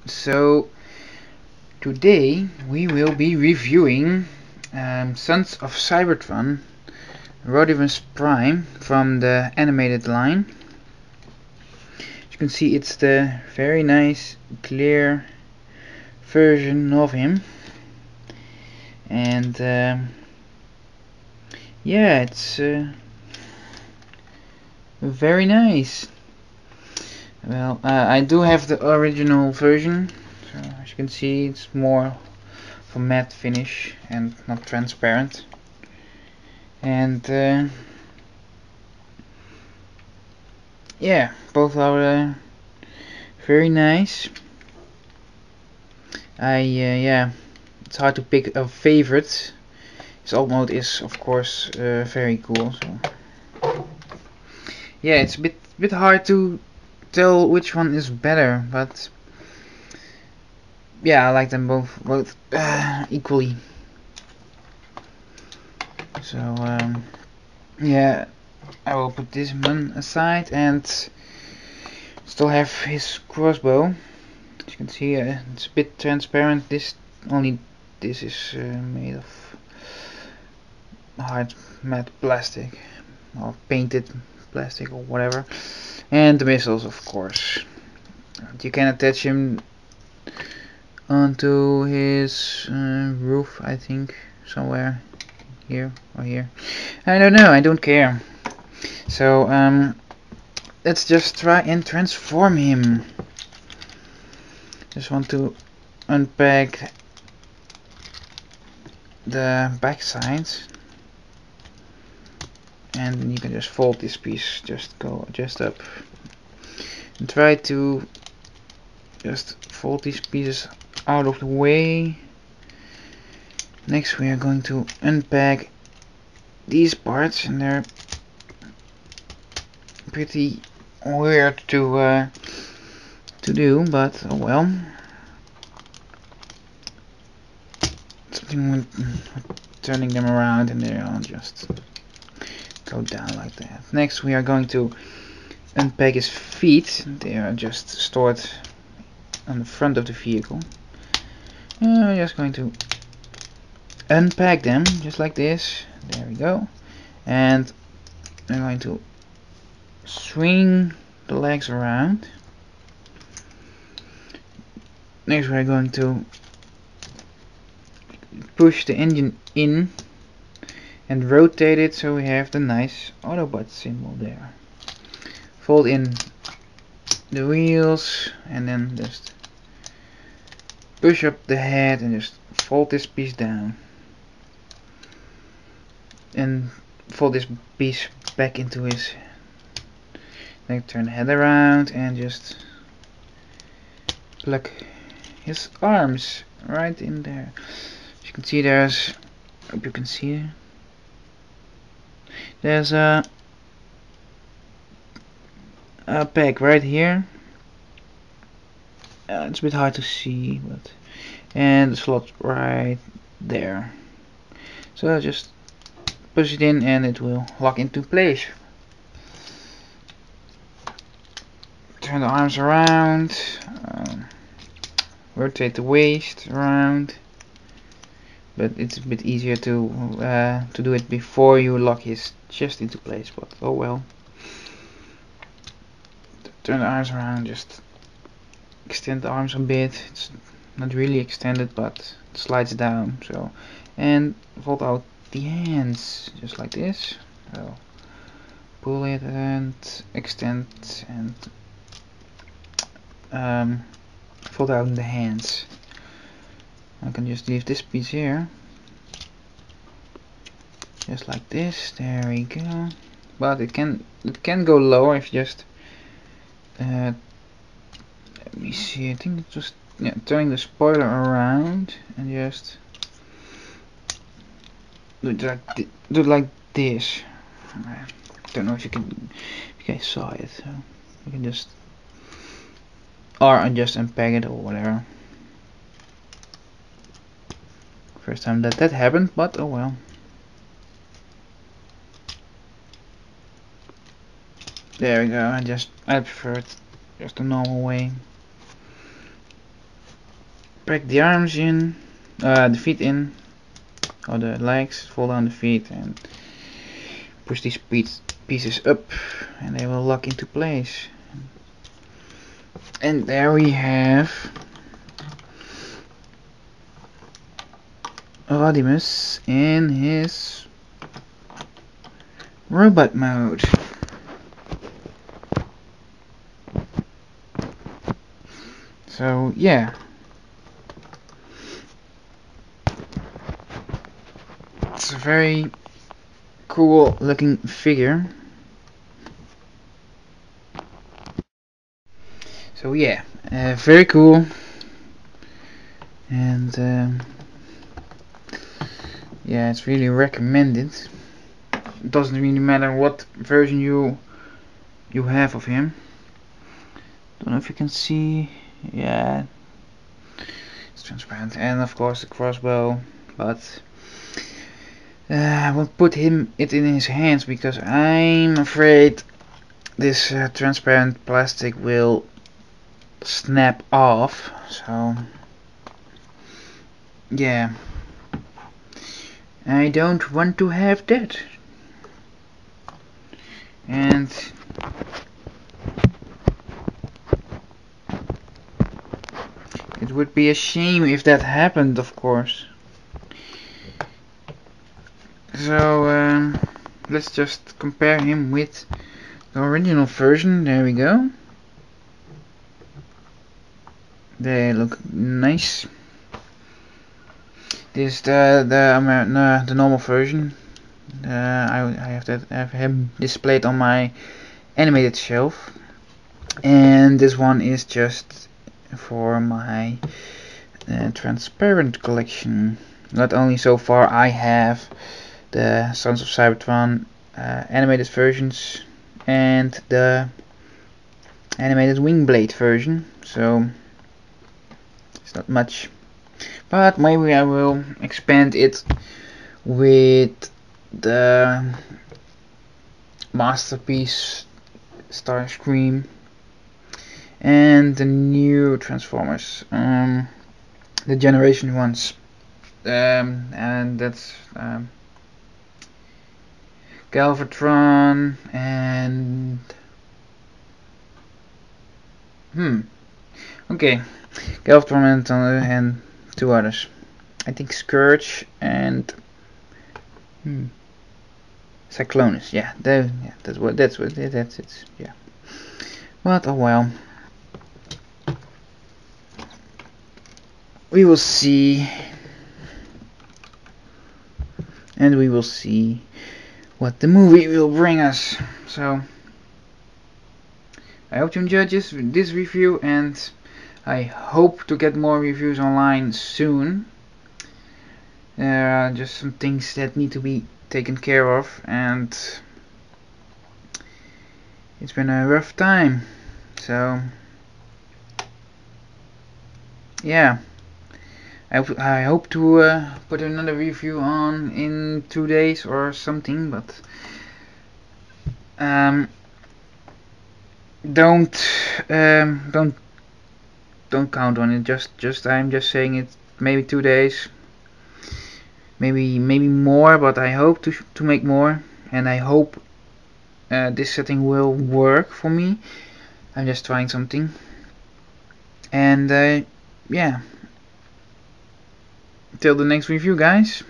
So today we will be reviewing Sons of Cybertron Rodimus Prime from the animated line. As you can see, it's the very nice clear version of him, and yeah, it's very nice. Well, I do have the original version, so as you can see, it's more of a matte finish and not transparent. And yeah, both are very nice. Yeah, it's hard to pick a favorite. His alt mode is, of course, very cool. So yeah, it's a bit hard to tell which one is better, but yeah, I like them both equally. So yeah, I will put this one aside and still have his crossbow. As you can see, it's a bit transparent. This is made of hard matte plastic or painted plastic or whatever. And the missiles, of course. You can attach him onto his roof, I think, somewhere here or here. I don't know, I don't care. So let's just try and transform him. Just want to unpack the back sides, and you can just fold this piece, just up and try to just fold these pieces out of the way. Next we are going to unpack these parts, and they're pretty weird to do, but oh well. Something with turning them around, and they'll just go down like that. Next we are going to unpack his feet. They are just stored on the front of the vehicle. I'm just going to unpack them just like this. There we go. And I'm going to swing the legs around. Next we're going to push the engine in and rotate it so we have the nice Autobot symbol there. Fold in the wheels and then just push up the head and just fold this piece down and fold this piece back into his. Then turn the head around and just plug his arms right in there. As you can see, hope you can see, there's a peg right here. It's a bit hard to see, but and the slot right there. So I'll just push it in and it will lock into place. Turn the arms around, rotate the waist around, but it's a bit easier to do it before you lock his chest into place, but oh well. Turn the arms around, just extend the arms a bit. It's not really extended, but it slides down, so, and fold out the hands just like this. So pull it and extend and fold out the hands. I can just leave this piece here just like this. There we go. But it can go lower if you just let me see, I think it's just, yeah, turning the spoiler around and just do it like this. I don't know if you guys saw it, so you can just just unpack it or whatever. First time that happened, but oh well. There we go. I prefer it just the normal way. Back the arms in, the feet in, or the legs, fall down the feet, and push these pieces up, and they will lock into place. And there we have Rodimus in his robot mode. So yeah, it's a very cool looking figure. So yeah, very cool, and yeah, it's really recommended. It doesn't really matter what version you have of him. Don't know if you can see. Yeah, it's transparent, and of course the crossbow, but I will put it in his hands because I'm afraid this transparent plastic will snap off. So yeah, I don't want to have that. And it would be a shame if that happened, of course. So let's just compare him with the original version. There we go. They look nice. This is the normal version. I have him displayed on my animated shelf, and this one is just for my transparent collection. Not only so far I have the Sons of Cybertron animated versions and the animated Wingblade version, so it's not much, but maybe I will expand it with the Masterpiece Starscream and the new Transformers, the generation ones, and that's Galvatron and okay, Galvatron and two others. I think Scourge and Cyclonus. Yeah, that's it. Yeah. But oh well. We will see, and we will see what the movie will bring us. So I hope you enjoyed this review, and I hope to get more reviews online soon. There are just some things that need to be taken care of, and it's been a rough time. So yeah, I hope to put another review on in 2 days or something, but don't count on it. Just I'm just saying it. Maybe 2 days, maybe more, but I hope to make more, and I hope this setting will work for me. I'm just trying something, and yeah. Till the next review, guys.